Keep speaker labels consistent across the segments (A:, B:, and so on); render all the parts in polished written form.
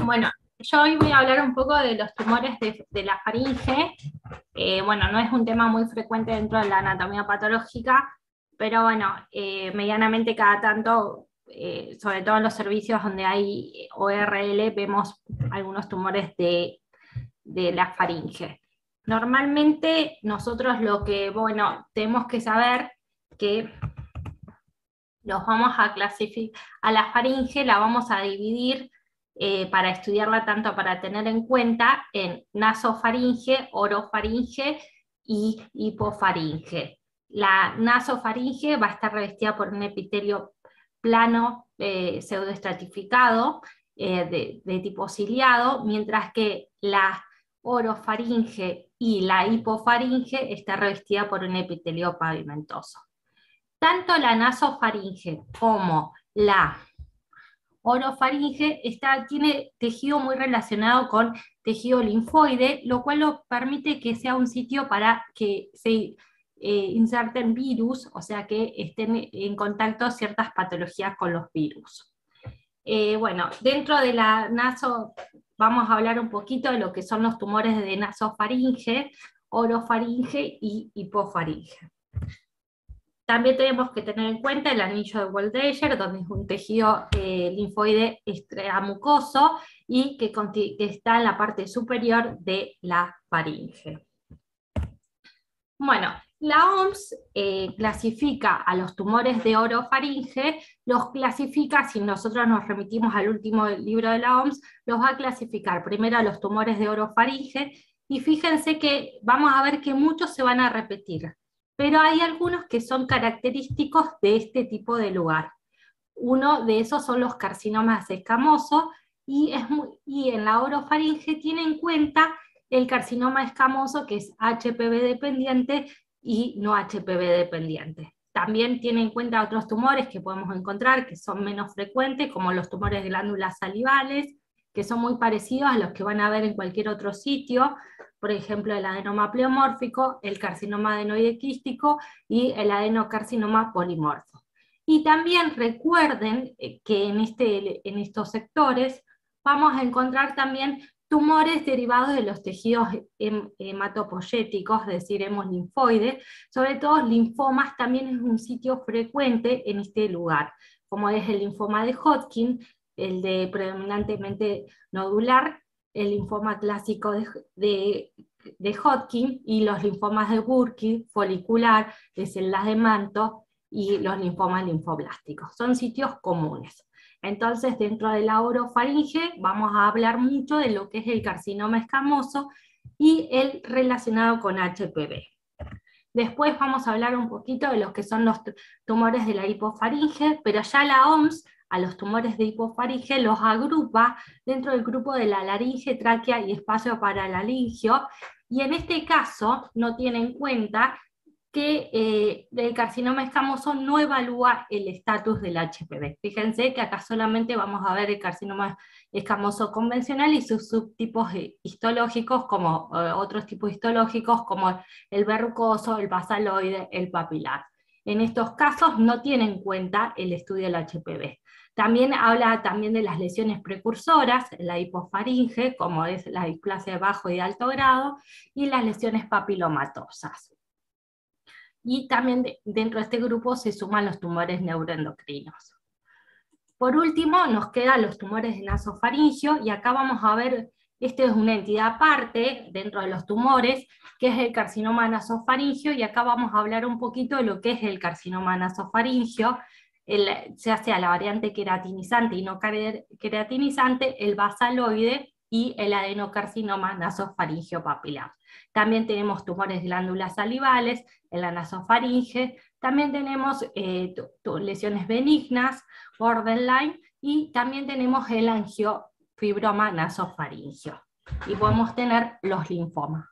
A: Bueno, yo hoy voy a hablar un poco de los tumores de la faringe. Bueno, no es un tema muy frecuente dentro de la anatomía patológica, pero bueno, medianamente cada tanto, sobre todo en los servicios donde hay ORL, vemos algunos tumores de la faringe. Normalmente nosotros lo que, bueno, tenemos que saber que los vamos a clasificar, a la faringe la vamos a dividir para estudiarla tanto para tener en cuenta en nasofaringe, orofaringe y hipofaringe. La nasofaringe va a estar revestida por un epitelio plano pseudoestratificado de tipo ciliado, mientras que la orofaringe y la hipofaringe está revestida por un epitelio pavimentoso. Tanto la nasofaringe como la orofaringe tiene tejido muy relacionado con tejido linfoide, lo cual lo permite que sea un sitio para que se inserten virus, o sea que estén en contacto ciertas patologías con los virus. Bueno, dentro de la naso vamos a hablar un poquito de lo que son los tumores de nasofaringe, orofaringe y hipofaringe. También tenemos que tener en cuenta el anillo de Waldeyer, donde es un tejido linfoide extramucoso y que está en la parte superior de la faringe. Bueno, la OMS clasifica a los tumores de orofaringe, los clasifica, si nosotros nos remitimos al último libro de la OMS, los va a clasificar primero a los tumores de orofaringe, y fíjense que vamos a ver que muchos se van a repetir, pero hay algunos que son característicos de este tipo de lugar. Uno de esos son los carcinomas escamosos, y en la orofaringe tiene en cuenta el carcinoma escamoso, que es HPV dependiente y no HPV dependiente. También tiene en cuenta otros tumores que podemos encontrar que son menos frecuentes, como los tumores de glándulas salivales, que son muy parecidos a los que van a ver en cualquier otro sitio, por ejemplo el adenoma pleomórfico, el carcinoma adenoide quístico y el adenocarcinoma polimorfo. Y también recuerden que en estos sectores vamos a encontrar también tumores derivados de los tejidos hematopoyéticos, es decir, hemolinfoides, sobre todo linfomas también es un sitio frecuente en este lugar, como es el linfoma de Hodgkin, el de predominantemente nodular, el linfoma clásico de Hodgkin y los linfomas de Burkitt, folicular, de células de manto, y los linfomas linfoblásticos. Son sitios comunes. Entonces, dentro de la orofaringe vamos a hablar mucho de lo que es el carcinoma escamoso y el relacionado con HPV. Después vamos a hablar un poquito de los que son los tumores de la hipofaringe, pero ya la OMS a los tumores de hipofaringe los agrupa dentro del grupo de la laringe, tráquea y espacio paralaringio, y en este caso no tiene en cuenta que el carcinoma escamoso no evalúa el estatus del HPV. Fíjense que acá solamente vamos a ver el carcinoma escamoso convencional y sus subtipos histológicos, como otros tipos histológicos, como el verrucoso, el basaloide, el papilar. En estos casos no tiene en cuenta el estudio del HPV. También habla también de las lesiones precursoras, la hipofaringe, como es la displasia de bajo y de alto grado, y las lesiones papilomatosas. Y también dentro de este grupo se suman los tumores neuroendocrinos. Por último, nos quedan los tumores de nasofaringio, y acá vamos a ver, este es una entidad aparte dentro de los tumores, que es el carcinoma nasofaringio, y acá vamos a hablar un poquito de lo que es el carcinoma nasofaringio, se hace a la variante queratinizante y no queratinizante, el basaloide y el adenocarcinoma nasofaringio papilar. También tenemos tumores de glándulas salivales en la nasofaringe, también tenemos lesiones benignas, borderline, y también tenemos el angiofibroma nasofaringio. Y podemos tener los linfomas,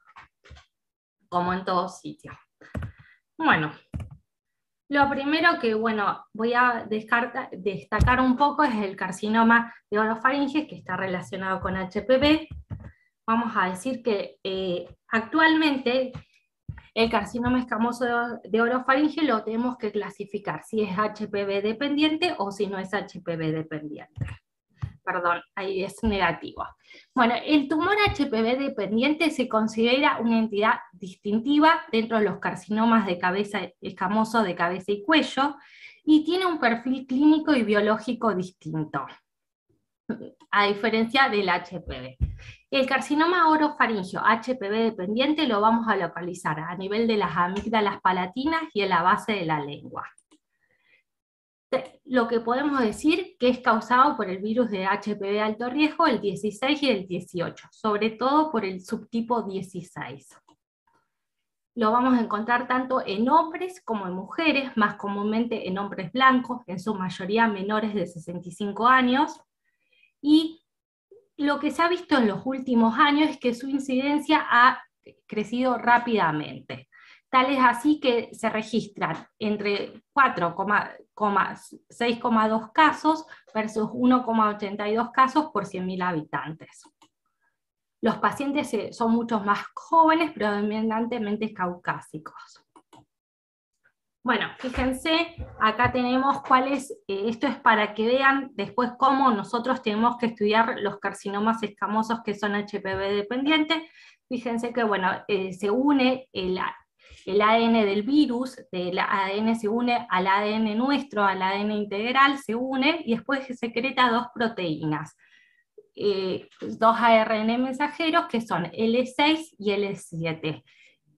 A: como en todos sitios. Bueno, lo primero que voy a destacar un poco es el carcinoma de orofaringe, que está relacionado con HPV. Vamos a decir que actualmente el carcinoma escamoso de orofaringe lo tenemos que clasificar si es HPV dependiente o si no es HPV dependiente. perdón, ahí es negativo. Bueno, el tumor HPV dependiente se considera una entidad distintiva dentro de los carcinomas de cabeza escamoso de cabeza y cuello, y tiene un perfil clínico y biológico distinto, a diferencia del HPV. El carcinoma orofaringio HPV dependiente lo vamos a localizar a nivel de las amígdalas palatinas y en la base de la lengua. Lo que podemos decir que es causado por el virus de HPV de alto riesgo, el 16 y el 18, sobre todo por el subtipo 16. Lo vamos a encontrar tanto en hombres como en mujeres, más comúnmente en hombres blancos, en su mayoría menores de 65 años, y lo que se ha visto en los últimos años es que su incidencia ha crecido rápidamente. Tal es así que se registran entre 4,6,2 casos versus 1,82 casos por 100.000 habitantes. Los pacientes son muchos más jóvenes, predominantemente caucásicos. Bueno, fíjense, acá tenemos esto es para que vean después cómo nosotros tenemos que estudiar los carcinomas escamosos que son HPV dependientes. Fíjense que, bueno, se une el ADN del virus, el ADN se une al ADN nuestro, al ADN integral, se une y después se secreta dos proteínas, dos ARN mensajeros que son L6 y L7.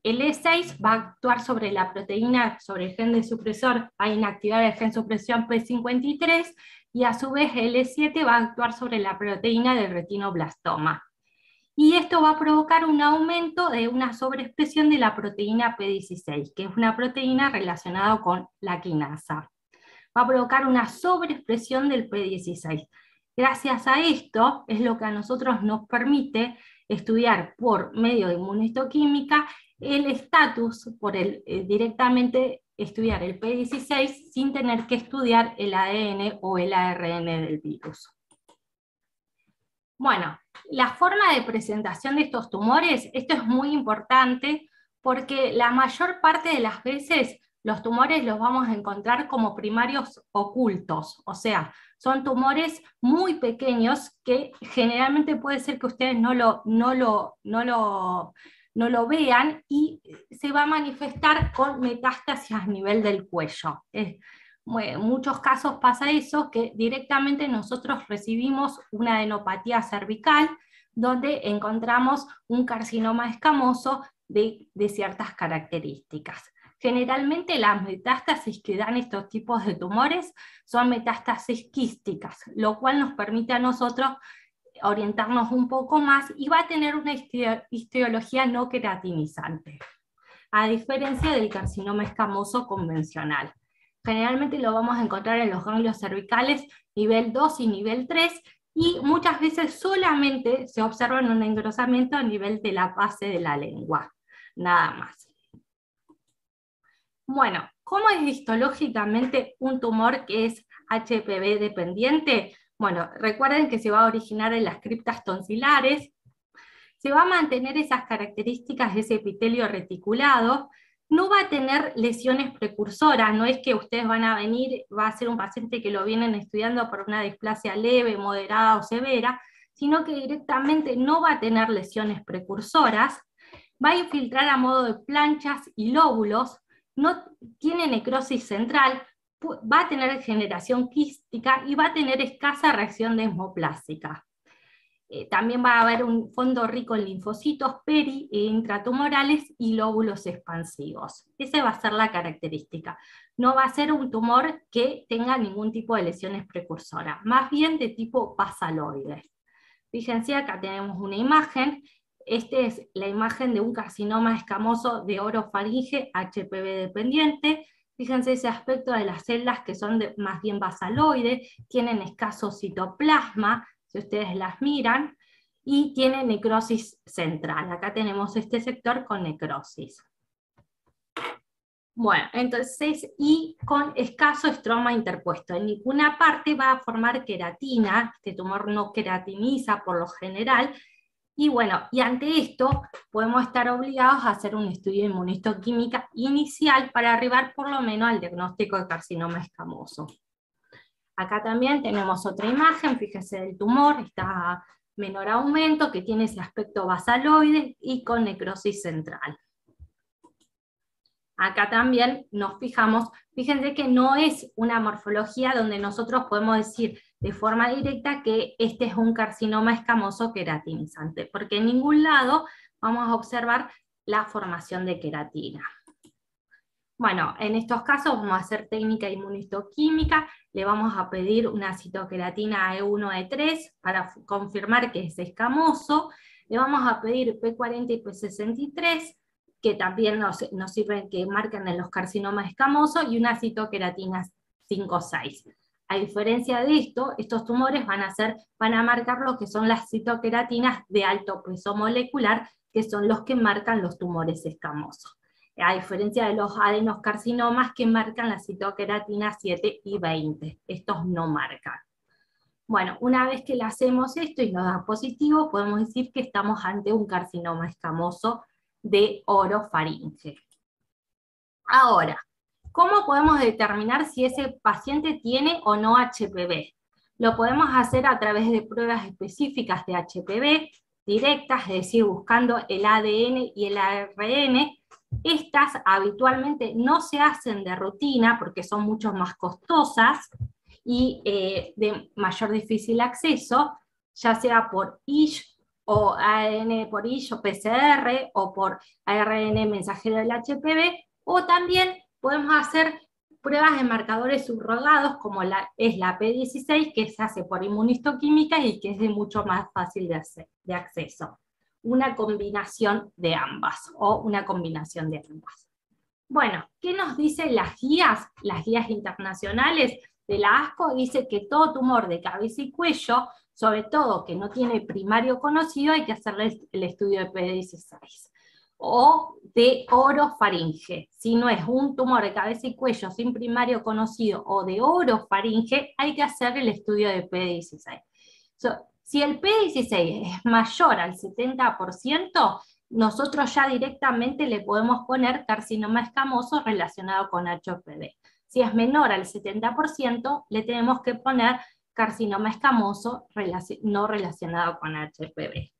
A: El E6 va a actuar sobre la proteína, sobre el gen de supresor, va a inactivar el gen supresión P53, y a su vez el E7 va a actuar sobre la proteína del retinoblastoma. Y esto va a provocar un aumento de una sobreexpresión de la proteína P16, que es una proteína relacionada con la quinasa. Va a provocar una sobreexpresión del P16. Gracias a esto es lo que a nosotros nos permite estudiar por medio de inmunohistoquímica el estatus, directamente estudiar el P16 sin tener que estudiar el ADN o el ARN del virus. Bueno, la forma de presentación de estos tumores, esto es muy importante porque la mayor parte de las veces los tumores los vamos a encontrar como primarios ocultos, o sea, son tumores muy pequeños que generalmente puede ser que ustedes no lo vean, y se va a manifestar con metástasis a nivel del cuello. En muchos casos pasa eso, que directamente nosotros recibimos una adenopatía cervical, donde encontramos un carcinoma escamoso de ciertas características. Generalmente las metástasis que dan estos tipos de tumores son metástasis quísticas, lo cual nos permite a nosotros orientarnos un poco más, y va a tener una histología no queratinizante, a diferencia del carcinoma escamoso convencional. Generalmente lo vamos a encontrar en los ganglios cervicales nivel 2 y nivel 3, y muchas veces solamente se observa un engrosamiento a nivel de la base de la lengua, nada más. Bueno, ¿cómo es histológicamente un tumor que es HPV dependiente? Bueno, recuerden que se va a originar en las criptas tonsilares, se va a mantener esas características de ese epitelio reticulado, no va a tener lesiones precursoras, no es que ustedes van a venir, va a ser un paciente que lo vienen estudiando por una displasia leve, moderada o severa, sino que directamente no va a tener lesiones precursoras, va a infiltrar a modo de planchas y lóbulos, no tiene necrosis central, va a tener generación quística y va a tener escasa reacción desmoplástica. También va a haber un fondo rico en linfocitos peri e intratumorales y lóbulos expansivos. Esa va a ser la característica. No va a ser un tumor que tenga ningún tipo de lesiones precursoras, más bien de tipo basaloide. Fíjense, acá tenemos una imagen. Esta es la imagen de un carcinoma escamoso de orofaringe HPV dependiente. Fíjense ese aspecto de las celdas que son más bien basaloides, tienen escaso citoplasma, si ustedes las miran, y tienen necrosis central. Acá tenemos este sector con necrosis. Bueno, entonces, y con escaso estroma interpuesto. En ninguna parte va a formar queratina, este tumor no queratiniza por lo general, y bueno, y ante esto podemos estar obligados a hacer un estudio de inmunohistoquímica inicial para arribar por lo menos al diagnóstico de carcinoma escamoso. Acá también tenemos otra imagen, fíjense del tumor, está menor aumento, que tiene ese aspecto basaloide y con necrosis central. Acá también nos fijamos, fíjense que no es una morfología donde nosotros podemos decir de forma directa que este es un carcinoma escamoso queratinizante, porque en ningún lado vamos a observar la formación de queratina. Bueno, en estos casos vamos a hacer técnica inmunistoquímica, le vamos a pedir una citoqueratina E1-E3 para confirmar que es escamoso, le vamos a pedir P40 y P63, que también nos sirven, que marcan en los carcinomas escamosos, y una citoqueratina 5-6. A diferencia de esto, estos tumores van a marcar lo que son las citoqueratinas de alto peso molecular, que son los que marcan los tumores escamosos, a diferencia de los adenoscarcinomas que marcan la citoqueratina 7 y 20. Estos no marcan. Bueno, una vez que le hacemos esto y nos da positivo, podemos decir que estamos ante un carcinoma escamoso de orofaringe. Ahora, ¿cómo podemos determinar si ese paciente tiene o no HPV? Lo podemos hacer a través de pruebas específicas de HPV, directas, es decir, buscando el ADN y el ARN. Estas habitualmente no se hacen de rutina porque son mucho más costosas y de mayor difícil acceso, ya sea por ISH o ARN por ISH o PCR o por ARN mensajero del HPV, o también podemos hacer pruebas de marcadores subrogados como es la P16, que se hace por inmunistoquímica y que es de mucho más fácil de acceso. Una combinación de ambas, o una combinación de ambas. Bueno, ¿qué nos dicen las guías? Las guías internacionales de la ASCO dice que todo tumor de cabeza y cuello, sobre todo que no tiene primario conocido, hay que hacerle el estudio de P16. O de orofaringe. Si no es un tumor de cabeza y cuello sin primario conocido o de orofaringe, hay que hacer el estudio de P16. Si el P16 es mayor al 70%, nosotros ya directamente le podemos poner carcinoma escamoso relacionado con HPV. Si es menor al 70%, le tenemos que poner carcinoma escamoso no relacionado con HPV.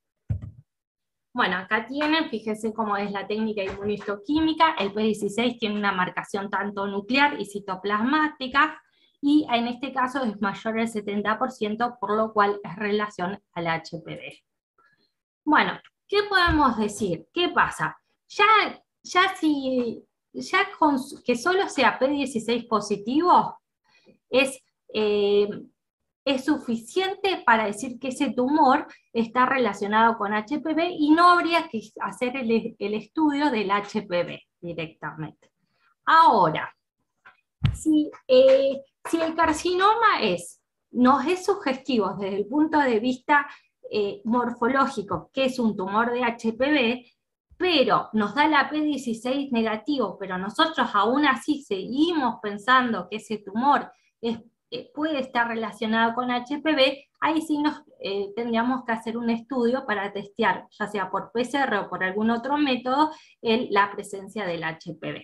A: Bueno, acá tienen, fíjense cómo es la técnica inmunistoquímica. El P16 tiene una marcación tanto nuclear y citoplasmática, y en este caso es mayor al 70%, por lo cual es relación al HPV. Bueno, ¿qué podemos decir? ¿Qué pasa? Que solo sea P16 positivo es suficiente para decir que ese tumor está relacionado con HPV y no habría que hacer el estudio del HPV directamente. Ahora, si el carcinoma nos es sugestivo desde el punto de vista morfológico, que es un tumor de HPV, pero nos da la P16 negativo, pero nosotros aún así seguimos pensando que ese tumor puede estar relacionado con HPV, ahí sí tendríamos que hacer un estudio para testear, ya sea por PCR o por algún otro método, la presencia del HPV.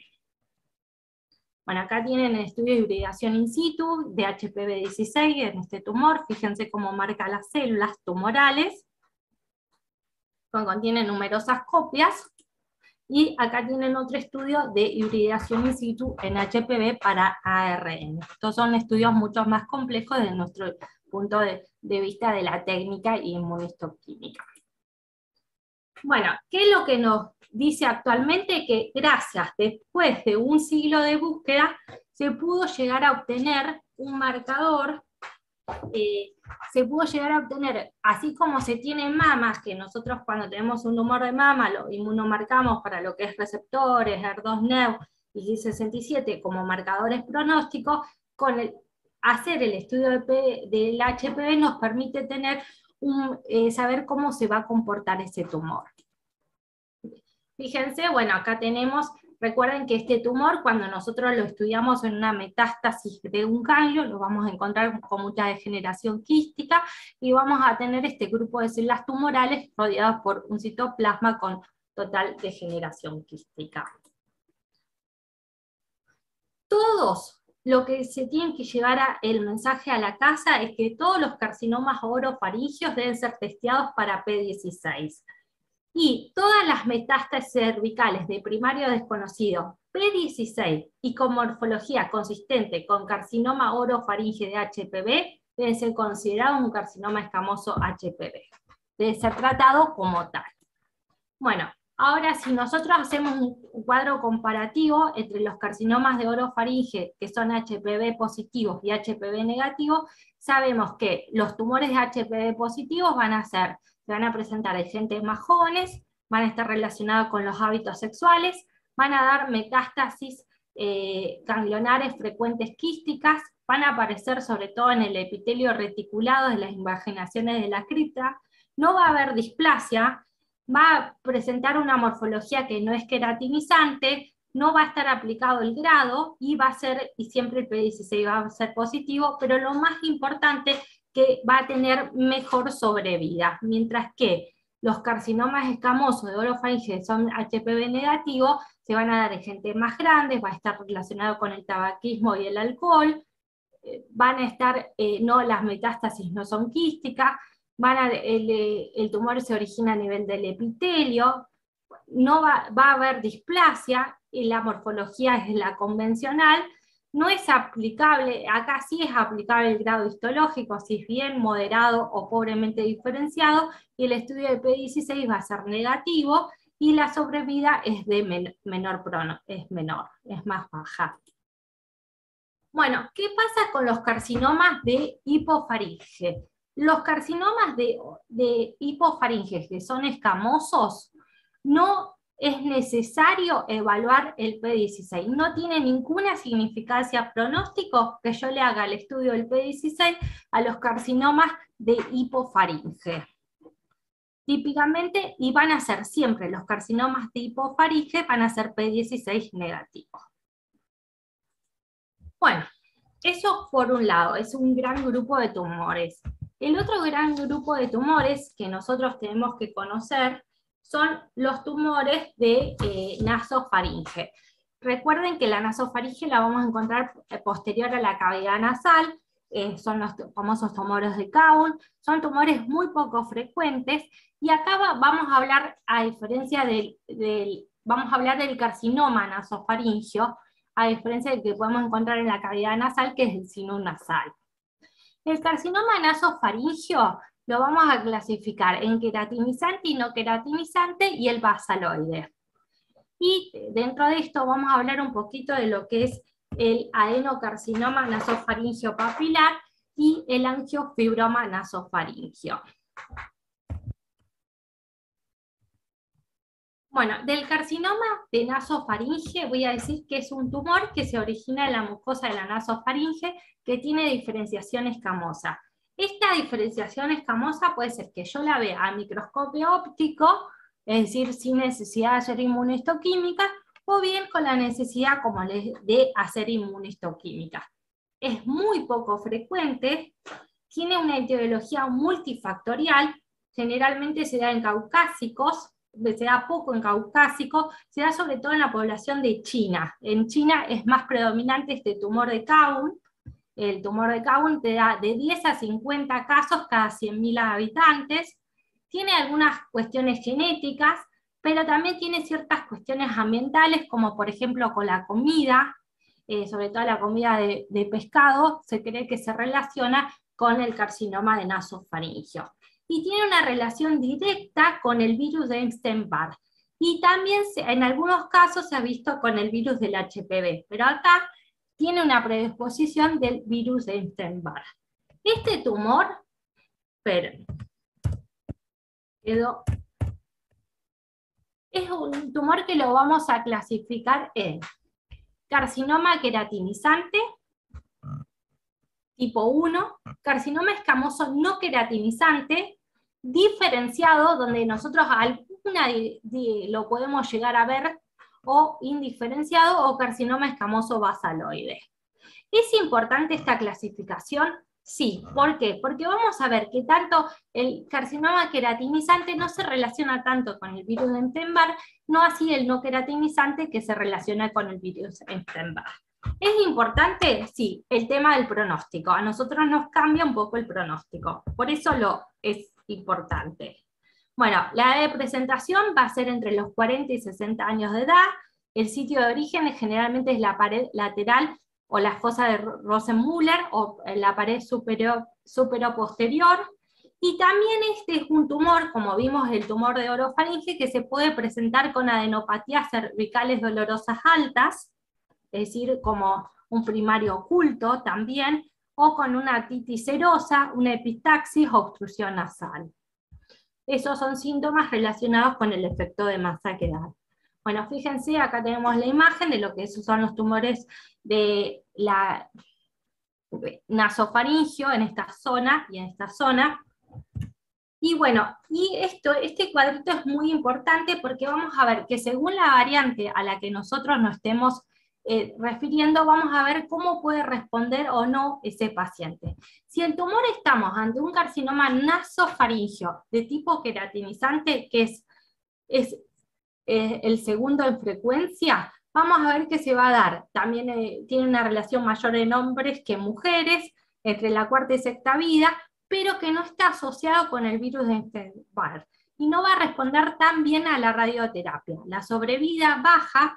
A: Bueno, acá tienen el estudio de hibridación in situ de HPV16 en este tumor. Fíjense cómo marca las células tumorales, contiene numerosas copias. Y acá tienen otro estudio de hibridación in situ en HPV para ARN. Estos son estudios mucho más complejos desde nuestro punto de vista de la técnica inmunistoquímica. Bueno, ¿qué es lo que nos dice actualmente? Que gracias, después de un siglo de búsqueda, se pudo llegar a obtener un marcador, así como se tienen mamas, que nosotros cuando tenemos un tumor de mama lo inmunomarcamos para lo que es receptores, HER2/neu y Ki67 como marcadores pronósticos, hacer el estudio del HPV nos permite tener saber cómo se va a comportar ese tumor. Fíjense, bueno, acá tenemos, recuerden que este tumor, cuando nosotros lo estudiamos en una metástasis de un ganglio, lo vamos a encontrar con mucha degeneración quística, y vamos a tener este grupo de células tumorales rodeadas por un citoplasma con total degeneración quística. Todos lo que se tiene que llevar el mensaje a la casa es que todos los carcinomas orofaringeos deben ser testeados para P16. Y todas las metástasis cervicales de primario desconocido, P16 y con morfología consistente con carcinoma orofaringe de HPV, deben ser considerados un carcinoma escamoso HPV. Debe ser tratado como tal. Bueno, ahora si nosotros hacemos un cuadro comparativo entre los carcinomas de orofaringe que son HPV positivos y HPV negativos, sabemos que los tumores de HPV positivos se van a presentar en gente más jóvenes, van a estar relacionados con los hábitos sexuales, van a dar metástasis ganglionares frecuentes quísticas, van a aparecer sobre todo en el epitelio reticulado de las invaginaciones de la cripta, no va a haber displasia, va a presentar una morfología que no es queratinizante, no va a estar aplicado el grado, y va a ser, y siempre el P16 va a ser positivo, pero lo más importante, que va a tener mejor sobrevida, mientras que los carcinomas escamosos de orofaringe que son HPV negativo, se van a dar en gente más grande, va a estar relacionado con el tabaquismo y el alcohol, van a estar, las metástasis no son quísticas, el tumor se origina a nivel del epitelio, no va a haber displasia, y la morfología es la convencional, no es aplicable, acá sí es aplicable el grado histológico, si es bien moderado o pobremente diferenciado, y el estudio de P16 va a ser negativo, y la sobrevida es de es más baja. Bueno, ¿qué pasa con los carcinomas de hipofaringe? Los carcinomas de hipofaringe que son escamosos, no es necesario evaluar el P16, no tiene ninguna significancia pronóstico que yo le haga el estudio del P16 a los carcinomas de hipofaringe. Típicamente, y van a ser siempre los carcinomas de hipofaringe, van a ser P16 negativos. Bueno, eso por un lado, es un gran grupo de tumores. El otro gran grupo de tumores que nosotros tenemos que conocer son los tumores de nasofaringe. Recuerden que la nasofaringe la vamos a encontrar posterior a la cavidad nasal, son los famosos tumores de Caun, son tumores muy poco frecuentes, y acá vamos a hablar, a diferencia vamos a hablar del carcinoma nasofaringeo, a diferencia del que podemos encontrar en la cavidad nasal, que es el sino nasal. El carcinoma nasofaringeo lo vamos a clasificar en queratinizante y no queratinizante, y el basaloide. Y dentro de esto vamos a hablar un poquito de lo que es el adenocarcinoma nasofaringeo papilar y el angiofibroma nasofaringeo. Bueno, del carcinoma de nasofaringe voy a decir que es un tumor que se origina en la mucosa de la nasofaringe, que tiene diferenciación escamosa. Esta diferenciación escamosa puede ser que yo la vea a microscopio óptico, es decir, sin necesidad de hacer inmunohistoquímica, o bien con la necesidad como de hacer inmunohistoquímica. Es muy poco frecuente, tiene una etiología multifactorial, generalmente se da en caucásicos, se da poco en caucásico, se da sobre todo en la población de China. En China es más predominante este tumor de Caun. El tumor de Caun te da de 10 a 50 casos cada 100.000 habitantes. Tiene algunas cuestiones genéticas, pero también tiene ciertas cuestiones ambientales, como por ejemplo con la comida, sobre todo la comida de pescado, se cree que se relaciona con el carcinoma de nasofaringeo. Y tiene una relación directa con el virus de Epstein-Barr. Y también en algunos casos se ha visto con el virus del HPV, pero acá tiene una predisposición del virus de Epstein-Barr. Este tumor, es un tumor que lo vamos a clasificar en carcinoma queratinizante, tipo 1, carcinoma escamoso no queratinizante, diferenciado, donde nosotros alguna lo podemos llegar a ver, o indiferenciado, o carcinoma escamoso basaloide. ¿Es importante esta clasificación? Sí. ¿Por qué? Porque vamos a ver que tanto el carcinoma queratinizante no se relaciona tanto con el virus de Epstein-Barr, no así el no queratinizante que se relaciona con el virus de Epstein-Barr. ¿Es importante? Sí, el tema del pronóstico. A nosotros nos cambia un poco el pronóstico, por eso es importante. Bueno, la edad de presentación va a ser entre los 40 y 60 años de edad. El sitio de origen generalmente es la pared lateral o la fosa de Rosenmüller o la pared superior posterior. Y también este es un tumor, como vimos el tumor de orofaringe, que se puede presentar con adenopatías cervicales dolorosas altas, es decir, como un primario oculto también, o con una titis serosa, una epistaxis o obstrucción nasal. Esos son síntomas relacionados con el efecto de masa que da. Bueno, fíjense, acá tenemos la imagen de lo que son los tumores de la nasofaringio en esta zona y en esta zona. Y bueno, este cuadrito es muy importante porque vamos a ver que según la variante a la que nosotros nos estemos refiriendo, vamos a ver cómo puede responder o no ese paciente. Si el tumor estamos ante un carcinoma nasofaringio de tipo queratinizante, que es el segundo en frecuencia, vamos a ver que se va a dar. También tiene una relación mayor en hombres que en mujeres, entre la cuarta y sexta vida, pero que no está asociado con el virus de Epstein-Barr. Y no va a responder tan bien a la radioterapia. La sobrevida baja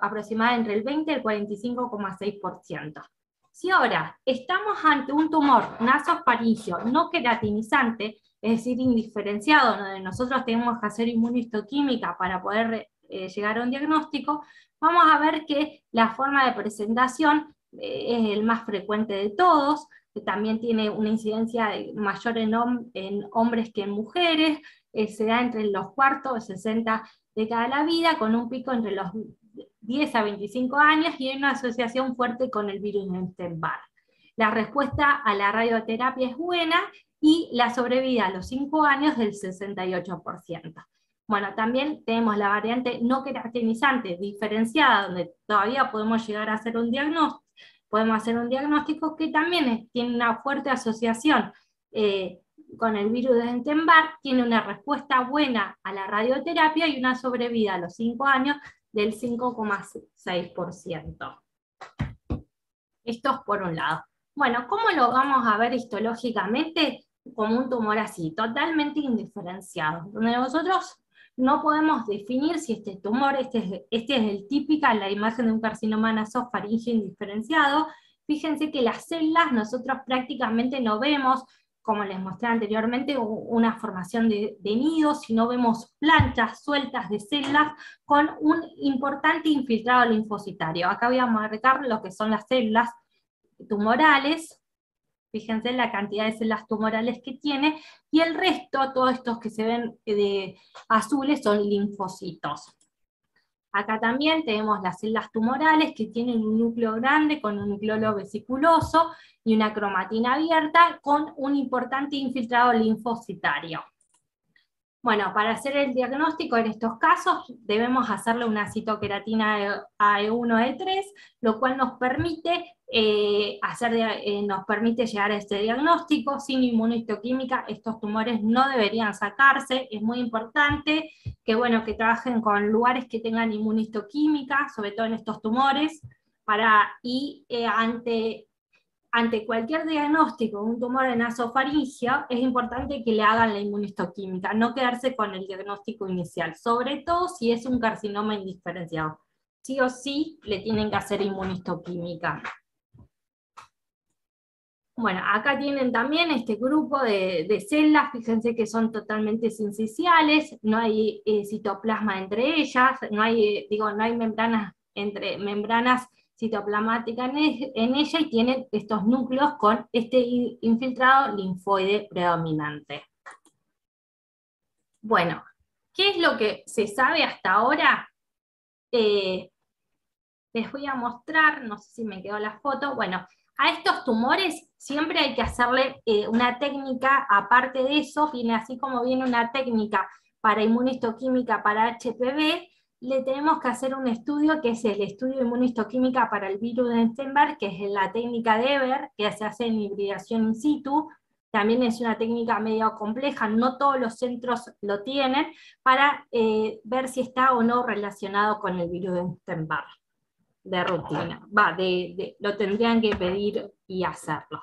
A: aproximadamente entre el 20 y el 45,6%. Si ahora estamos ante un tumor nasofaringio no queratinizante, es decir, indiferenciado, donde nosotros tenemos que hacer inmunohistoquímica para poder llegar a un diagnóstico, vamos a ver que la forma de presentación es el más frecuente de todos, que también tiene una incidencia mayor en hombres que en mujeres, se da entre los cuartos y 60 de cada vida, con un pico entre los 10 a 25 años y hay una asociación fuerte con el virus de Epstein-Barr. La respuesta a la radioterapia es buena y la sobrevida a los 5 años del 68%. Bueno, también tenemos la variante no queratinizante diferenciada, donde todavía podemos llegar a hacer un diagnóstico, que también tiene una fuerte asociación con el virus de Epstein-Barr, tiene una respuesta buena a la radioterapia y una sobrevida a los 5 años del 5,6%. Esto es por un lado. Bueno, ¿cómo lo vamos a ver histológicamente? Como un tumor así, totalmente indiferenciado, donde nosotros no podemos definir si este tumor, este es el típico, la imagen de un carcinoma nasofaringio indiferenciado. Fíjense que las células nosotros prácticamente no vemos, como les mostré anteriormente, una formación de nidos, sino vemos planchas sueltas de células con un importante infiltrado linfocitario. Acá voy a marcar lo que son las células tumorales, fíjense la cantidad de células tumorales que tiene, y el resto, todos estos que se ven de azules, son linfocitos. Acá también tenemos las células tumorales que tienen un núcleo grande con un nucleolo vesiculoso y una cromatina abierta con un importante infiltrado linfocitario. Bueno, para hacer el diagnóstico en estos casos debemos hacerle una citoqueratina AE1-E3, lo cual nos permite, nos permite llegar a este diagnóstico. Sin inmunohistoquímica estos tumores no deberían sacarse. Es muy importante que, bueno, que trabajen con lugares que tengan inmunohistoquímica, sobre todo en estos tumores, ante cualquier diagnóstico de un tumor en nasofaringio, es importante que le hagan la inmunohistoquímica, no quedarse con el diagnóstico inicial, sobre todo si es un carcinoma indiferenciado. Sí o sí le tienen que hacer inmunohistoquímica. Bueno, acá tienen también este grupo de células, fíjense que son totalmente sinciciales, no hay citoplasma entre ellas, no hay membranas entre membranas citoplasmática en ella, y tienen estos núcleos con este infiltrado linfoide predominante. Bueno, ¿qué es lo que se sabe hasta ahora? Les voy a mostrar, no sé si me quedó la foto. Bueno, a estos tumores siempre hay que hacerle una técnica, aparte de eso, viene así como viene una técnica para inmunohistoquímica para HPV, le tenemos que hacer un estudio que es el estudio de inmunohistoquímica para el virus de Epstein-Barr, que es la técnica de Eber, que se hace en hibridación in situ. También es una técnica medio compleja, no todos los centros lo tienen, para ver si está o no relacionado con el virus de Epstein-Barr. de rutina, lo tendrían que pedir y hacerlo.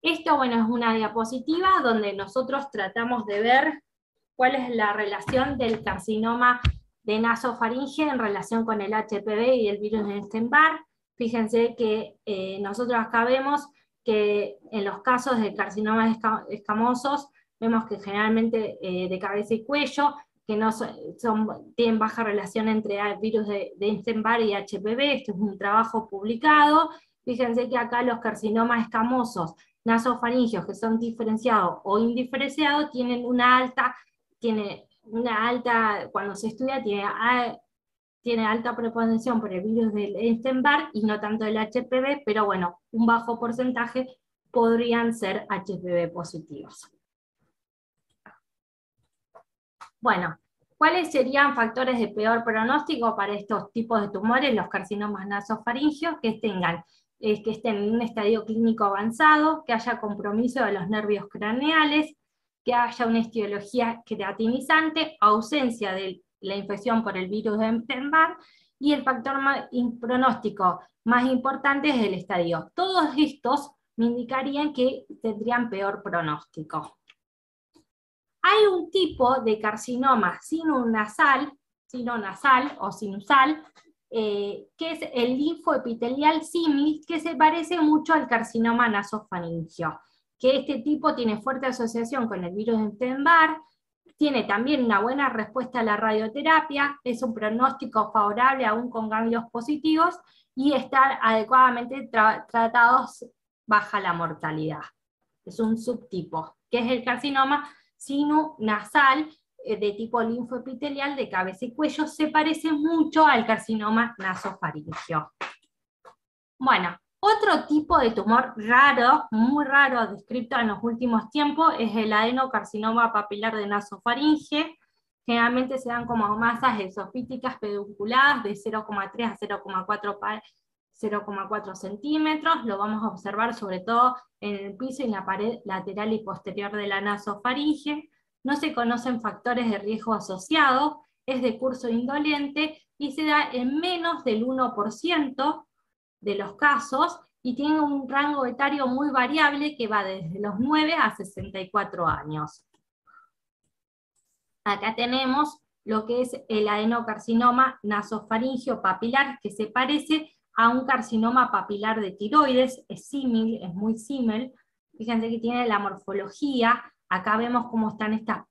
A: Esto, bueno, es una diapositiva donde nosotros tratamos de ver cuál es la relación del carcinoma de nasofaringe en relación con el HPV y el virus de Epstein-Barr. Fíjense que nosotros acá vemos que en los casos de carcinomas escamosos, vemos que generalmente de cabeza y cuello, que no tienen baja relación entre el virus de Epstein-Barr y HPV. Esto es un trabajo publicado. Fíjense que acá los carcinomas escamosos nasofaringios que son diferenciados o indiferenciados tienen una alta, cuando se estudia, tiene alta propensión por el virus del Epstein-Barr y no tanto el HPV, pero bueno, un bajo porcentaje podrían ser HPV positivos. Bueno, ¿cuáles serían factores de peor pronóstico para estos tipos de tumores, los carcinomas nasofaringios? Que estén en un estadio clínico avanzado, que haya compromiso de los nervios craneales, que haya una etiología creatinizante, ausencia de la infección por el virus de Epstein-Barr, y el factor pronóstico más importante es el estadio. Todos estos me indicarían que tendrían peor pronóstico. Hay un tipo de carcinoma sinonasal o sinusal, que es el linfoepitelial símil, que se parece mucho al carcinoma nasofaringio, que este tipo tiene fuerte asociación con el virus de Epstein-Barr, tiene también una buena respuesta a la radioterapia, es un pronóstico favorable aún con ganglios positivos, y estar adecuadamente tratados baja la mortalidad. Es un subtipo, que es el carcinoma sinonasal de tipo linfoepitelial de cabeza y cuello. Se parece mucho al carcinoma nasofaringio. Bueno, otro tipo de tumor raro, muy raro, descrito en los últimos tiempos, es el adenocarcinoma papilar de nasofaringe. Generalmente se dan como masas esofíticas pedunculadas de 0,3 a 0,4 centímetros. Lo vamos a observar sobre todo en el piso y en la pared lateral y posterior de la nasofaringe. No se conocen factores de riesgo asociados, es de curso indolente y se da en menos del 1% de los casos, y tiene un rango etario muy variable que va desde los 9 a 64 años. Acá tenemos lo que es el adenocarcinoma nasofaringio papilar, que se parece a un carcinoma papilar de tiroides, es muy símil. Fíjense que tiene la morfología, acá vemos cómo están estas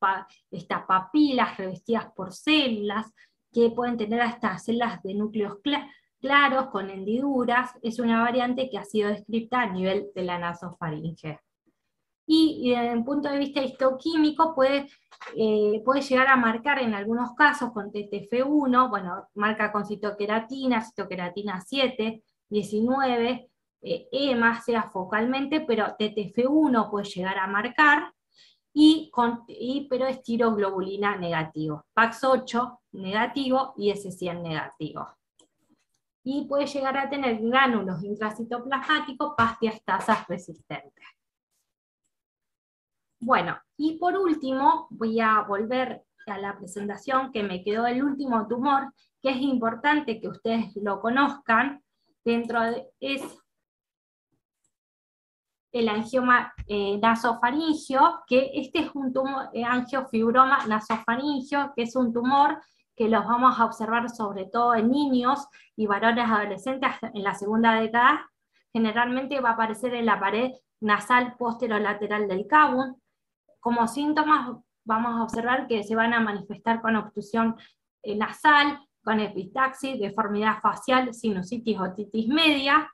A: papilas revestidas por células, que pueden tener hasta células de núcleos claros, con hendiduras. Es una variante que ha sido descrita a nivel de la nasofaringe. Y desde el punto de vista histoquímico puede llegar a marcar en algunos casos con TTF1, bueno, marca con citoqueratina 7, 19, EMA, sea focalmente, pero TTF1 puede llegar a marcar, pero es tiroglobulina negativo, PAX8 negativo y S100 negativo. Y puede llegar a tener gránulos intracitoplasmáticos, diastasas resistentes. Bueno, y por último, voy a volver a la presentación, que me quedó el último tumor, que es importante que ustedes lo conozcan, es el angioma nasofaringio, que este es un tumor, angiofibroma nasofaringio, que es un tumor que los vamos a observar sobre todo en niños y varones adolescentes en la segunda década. Generalmente va a aparecer en la pared nasal posterolateral del cábun. Como síntomas vamos a observar que se van a manifestar con obstrucción nasal, con epistaxis, deformidad facial, sinusitis o otitis media.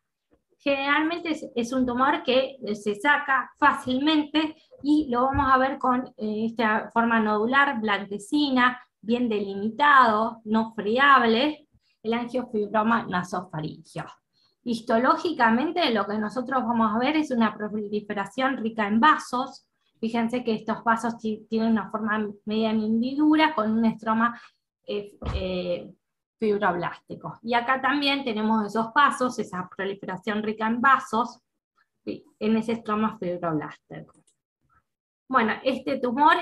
A: Generalmente es un tumor que se saca fácilmente y lo vamos a ver con esta forma nodular, blanquecina, bien delimitado, no friable, el angiofibroma nasofaringio. Histológicamente lo que nosotros vamos a ver es una proliferación rica en vasos. Fíjense que estos vasos tienen una forma media en hendidura con un estroma fibroblástico. Y acá también tenemos esos vasos, esa proliferación rica en vasos, en ese estroma fibroblástico. Bueno, este tumor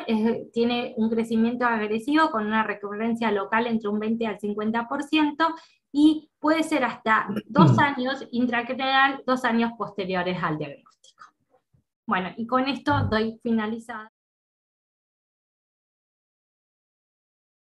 A: tiene un crecimiento agresivo con una recurrencia local entre un 20 al 50%, y puede ser hasta 2 años intracraneal, 2 años posteriores al diagnóstico. Bueno, y con esto doy finalizada.